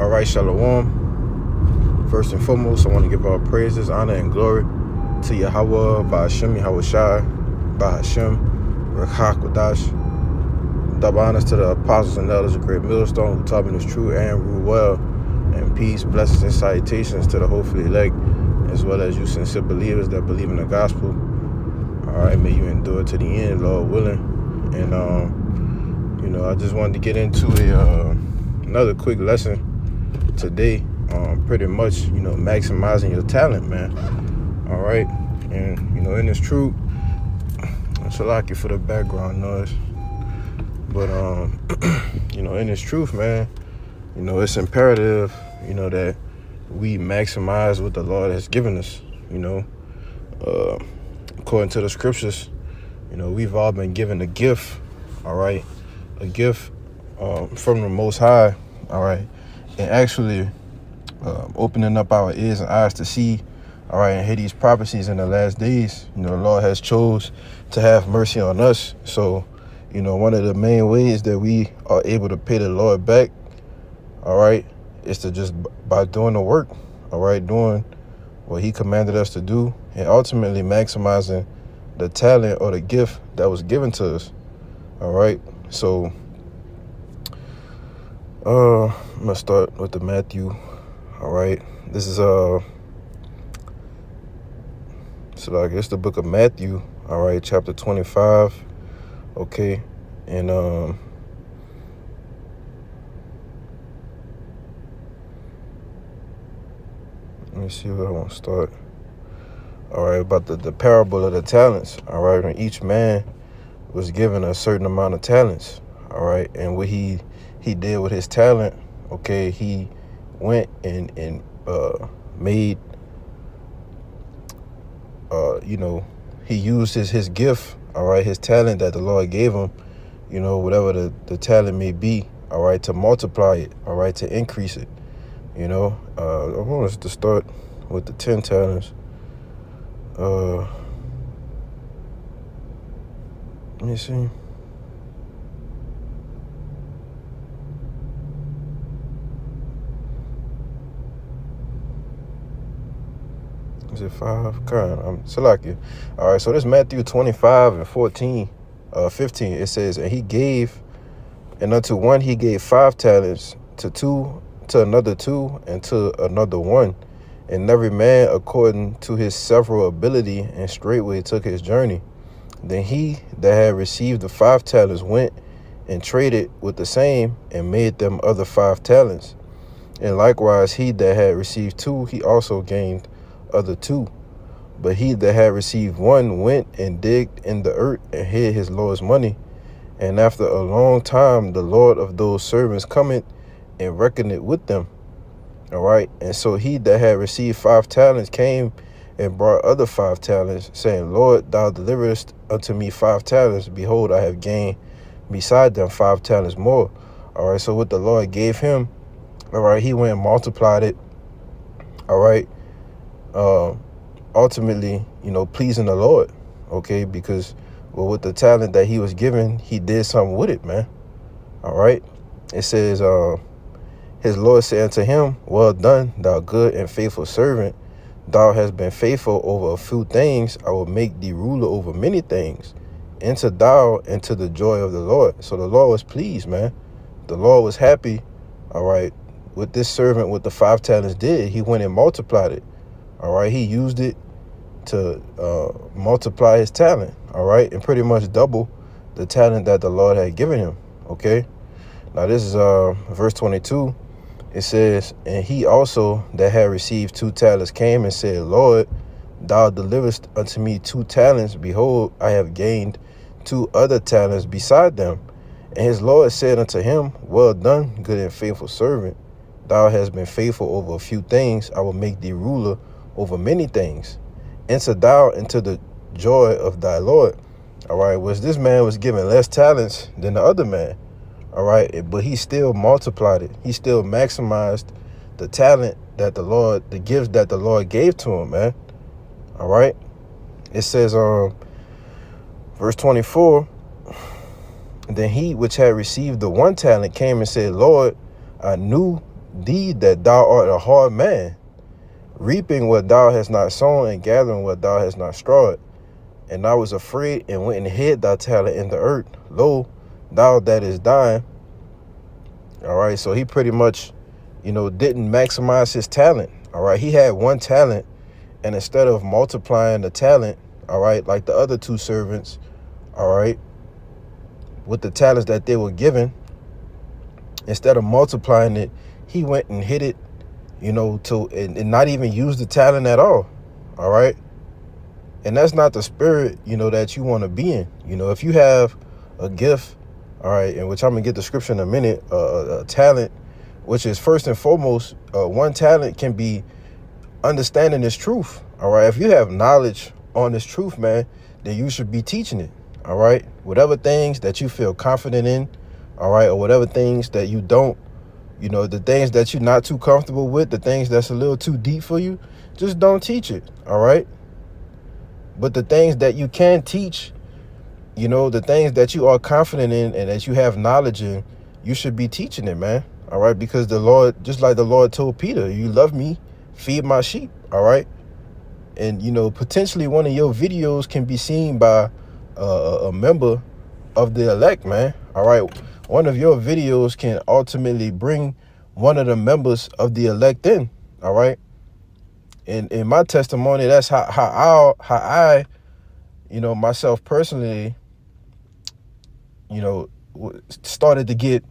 All right, Shalom. First and foremost, I want to give all praises, honor, and glory to Yahweh, Ba'ashem, Yahweh Shai, Ba'ashem, Rekha Kodash. Double honors to the apostles and elders of Great Millstone who taught me this true and rule well. And peace, blessings, and salutations to the hopefully elect, as well as you sincere believers that believe in the gospel. All right, may you endure to the end, Lord willing. And, I just wanted to get into another quick lesson today. Pretty much, maximizing your talent, man. All right. And, in this truth, it's a lucky for the background noise. But, in this truth, man, it's imperative, that we maximize what the Lord has given us, according to the scriptures, we've all been given a gift, all right, a gift from the Most High, all right, and actually opening up our ears and eyes to see, all right, and hear these prophecies in the last days. The Lord has chose to have mercy on us. So, one of the main ways that we are able to pay the Lord back, all right, is to just by doing the work, all right, doing what he commanded us to do, and ultimately maximizing the talent or the gift that was given to us. All right. So I'm gonna start with the Matthew. All right. This is it's the book of Matthew, all right, chapter 25. Okay. And let me see where I want to start. All right, about the parable of the talents. All right, and each man was given a certain amount of talents. All right, and what he did with his talent, okay, he went and made, he used his gift, all right, his talent that the Lord gave him, whatever the talent may be, all right, to multiply it, all right, to increase it. I want us to start with the 10 talents. Let me see. Is it 5? I'm Salakia. All right, so this Matthew 25 and 15. It says, and he gave, and unto one he gave 5 talents, to 2, to another 2, and to another 1, and every man according to his several ability, and straightway took his journey. Then he that had received the 5 talents went and traded with the same, and made them other 5 talents. And likewise he that had received 2, he also gained other 2. But he that had received 1 went and digged in the earth and hid his Lord's money. And after a long time the Lord of those servants cometh and reckoned it with them. All right. And so he that had received 5 talents came and brought other 5 talents, saying, Lord, thou deliverest unto me 5 talents. Behold, I have gained beside them 5 talents more. All right. So what the Lord gave him, all right, he went and multiplied it. All right. Ultimately, pleasing the Lord. Okay. Because with the talent that he was given, he did something with it, man. All right. It says, his Lord said unto him, well done, thou good and faithful servant. Thou hast been faithful over a few things. I will make thee ruler over many things. Enter thou into the joy of the Lord. So the Lord was pleased, man. The Lord was happy. All right. What this servant with the 5 talents did, he went and multiplied it. All right. He used it to multiply his talent. All right. And pretty much double the talent that the Lord had given him. Okay. Now this is verse 22. It says, and he also that had received 2 talents came and said, Lord, thou deliverest unto me 2 talents. Behold, I have gained 2 other talents beside them. And his Lord said unto him, well done, good and faithful servant. Thou hast been faithful over a few things. I will make thee ruler over many things. Enter thou into the joy of thy Lord. All right, which this man was given less talents than the other man. All right, but he still multiplied it. He still maximized the talent that the gifts that the Lord gave to him, man. All right. It says, verse 24, then he which had received the 1 talent came and said, Lord, I knew thee that thou art a hard man, reaping what thou hast not sown, and gathering what thou hast not strawed. And I was afraid, and went and hid thy talent in the earth. Lo, thou that is thine. All right, so he pretty much, didn't maximize his talent. All right, he had one talent, and instead of multiplying the talent, all right, like the other two servants, all right, with the talents that they were given, instead of multiplying it, he went and hid it, and not even use the talent at all. All right. And that's not the spirit, that you want to be in. If you have a gift, all right, and which I'm going to get the scripture in a minute, a talent, which is first and foremost, one talent can be understanding this truth. All right. If you have knowledge on this truth, man, then you should be teaching it. All right. Whatever things that you feel confident in, all right, or whatever things that you don't, the things that you're not too comfortable with, the things that's a little too deep for you, just don't teach it. All right. But the things that you can teach, the things that you are confident in and that you have knowledge in, you should be teaching it, man. All right. Because the Lord, just like the Lord told Peter, you love me, feed my sheep. All right. And, potentially one of your videos can be seen by a member of the elect, man. All right. One of your videos can ultimately bring one of the members of the elect in. All right. And in my testimony, that's how I, myself personally, started to get,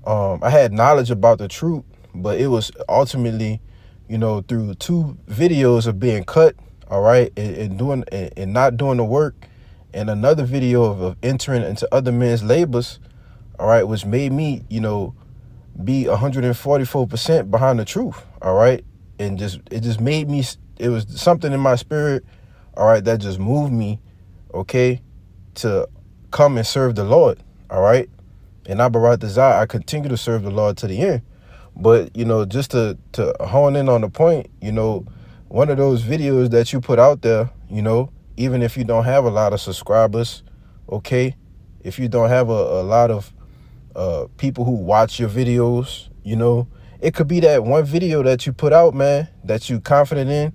I had knowledge about the truth, but it was ultimately, through two videos of being cut, all right, and not doing the work, and another video of entering into other men's labors, all right, which made me, be 144% behind the truth, all right. And it just made me, it was something in my spirit, all right, that just moved me, okay, to come and serve the Lord, all right. And I continue to serve the Lord to the end. But, just to hone in on the point, one of those videos that you put out there, even if you don't have a lot of subscribers, okay, if you don't have a lot of people who watch your videos, it could be that one video that you put out, man, that you confident in,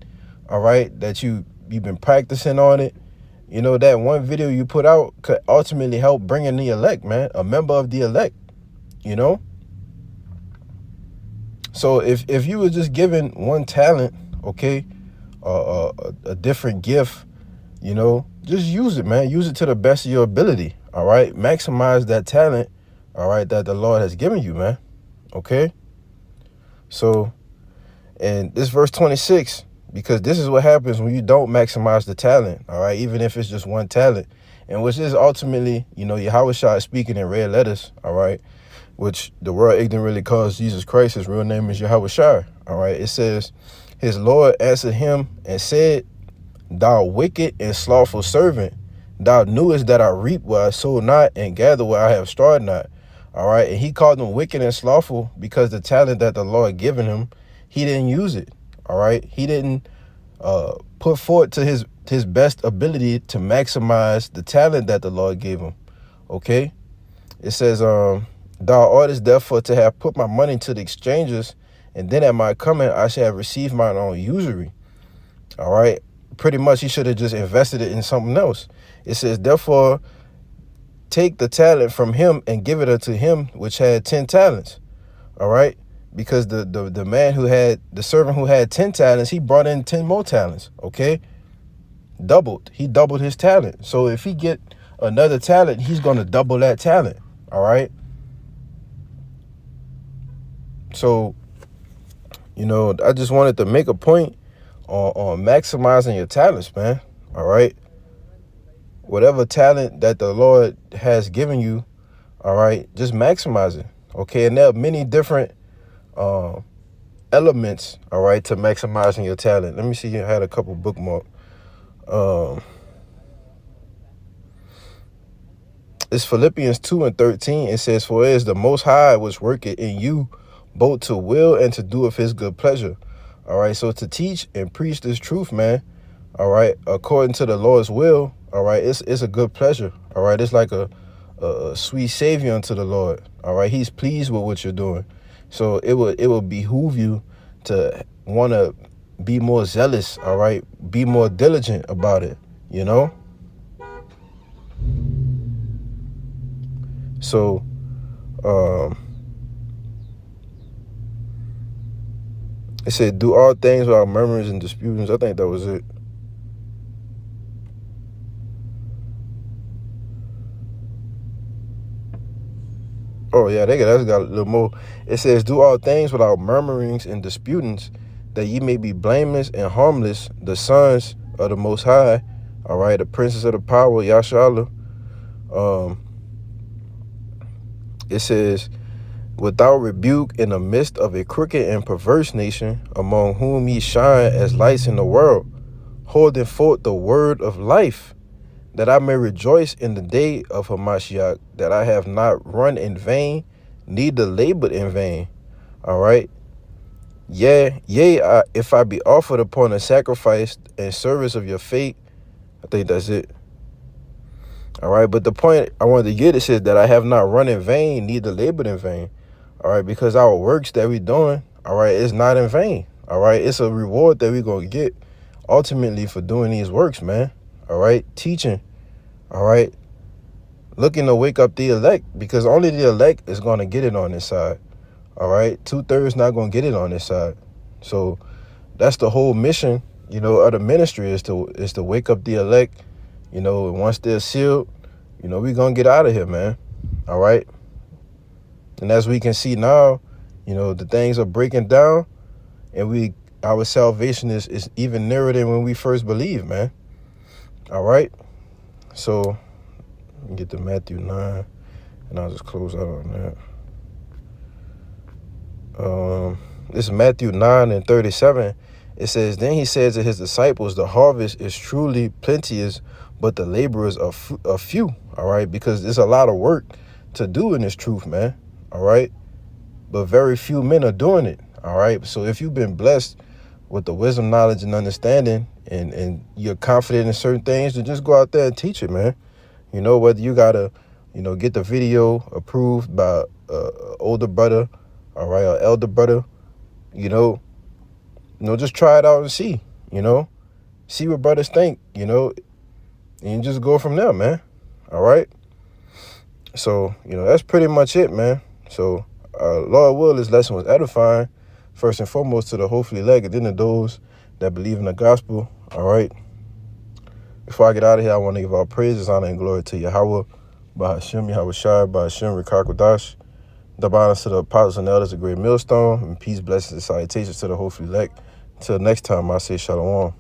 all right, that you've been practicing on it. That one video you put out could ultimately help bring in the elect, man, a member of the elect, So if you were just given one talent, okay, a different gift, just use it, man. Use it to the best of your ability, all right? Maximize that talent, all right, that the Lord has given you, man, okay? So, and this verse 26, because this is what happens when you don't maximize the talent, all right, even if it's just one talent, and which is ultimately, Yahushua is speaking in red letters, all right, which the world ignorantly calls Jesus Christ. His real name is Yahushua, all right. It says, his Lord answered him and said, thou wicked and slothful servant, thou knewest that I reap where I sow not and gather where I have strawed not. All right. And he called them wicked and slothful because the talent that the Lord given him, he didn't use it. All right. He didn't put forth to his best ability to maximize the talent that the Lord gave him. OK, it says, thou oughtest therefore to have put my money to the exchangers, and then at my coming I shall have received mine own usury. All right. Pretty much he should have just invested it in something else. It says, therefore, take the talent from him and give it unto him which had 10 talents. All right. Because the man who had, the servant who had 10 talents, he brought in 10 more talents. OK, he doubled his talent. So if he get another talent, he's going to double that talent. All right. So, I just wanted to make a point on maximizing your talents, man. All right. Whatever talent that the Lord has given you, all right, just maximize it. Okay. And there are many different elements, all right, to maximizing your talent. Let me see. I had a couple bookmarks. It's Philippians 2:13. It says, for it is the Most High which worketh in you both to will and to do of his good pleasure. All right. So to teach and preach this truth, man, all right, according to the Lord's will, all right, it's a good pleasure. All right. It's like a sweet savior unto the Lord. All right. He's pleased with what you're doing. So it would behoove you to want to be more zealous, all right? Be more diligent about it, you know? So, it said, do all things without murmurings and disputings. I think that was it. Oh, yeah, that's got a little more. It says, do all things without murmurings and disputings, that ye may be blameless and harmless, the sons of the Most High, all right, the princes of the power, Yashala. It says, without rebuke in the midst of a crooked and perverse nation, among whom ye shine as lights in the world, holding forth the word of life, that I may rejoice in the day of Hamashiach, that I have not run in vain, neither labored in vain. All right. If I be offered upon a sacrifice and service of your faith. I think that's it. All right. But the point I wanted to get, it says that I have not run in vain, neither labored in vain. All right. Because our works that we're doing, all right, is not in vain. All right. It's a reward that we're going to get ultimately for doing these works, man. All right. Teaching. All right. Looking to wake up the elect, because only the elect is going to get it on this side. All right. 2/3 not going to get it on this side. So that's the whole mission, of the ministry is to wake up the elect, and once they're sealed, we're going to get out of here, man. All right. And as we can see now, the things are breaking down, and our salvation is even nearer than when we first believed, man. All right. So get to Matthew 9, and I'll just close out on that. This is Matthew 9:37. It says, then he said to his disciples, the harvest is truly plenteous, but the laborers are few. All right. Because there's a lot of work to do in this truth, man. All right. But very few men are doing it. All right. So if you've been blessed with the wisdom, knowledge, and understanding, and you're confident in certain things, then just go out there and teach it, man. Whether you got to, get the video approved by older brother, all right, or elder brother, just try it out and see, see what brothers think, and just go from there, man. All right. So, that's pretty much it, man. So, Lord will, this lesson was edifying, first and foremost to the hopefully elect, and then to those that believe in the gospel. All right. Before I get out of here, I want to give all praises, honor, and glory to Yahweh, Bahashim, Yahweh Shai, Bahashim, Rikakwadash. Double honors to the apostles and elders of Great Millstone, and peace, blessings, and salutations to the hopefully elect. Until next time, I say shalom.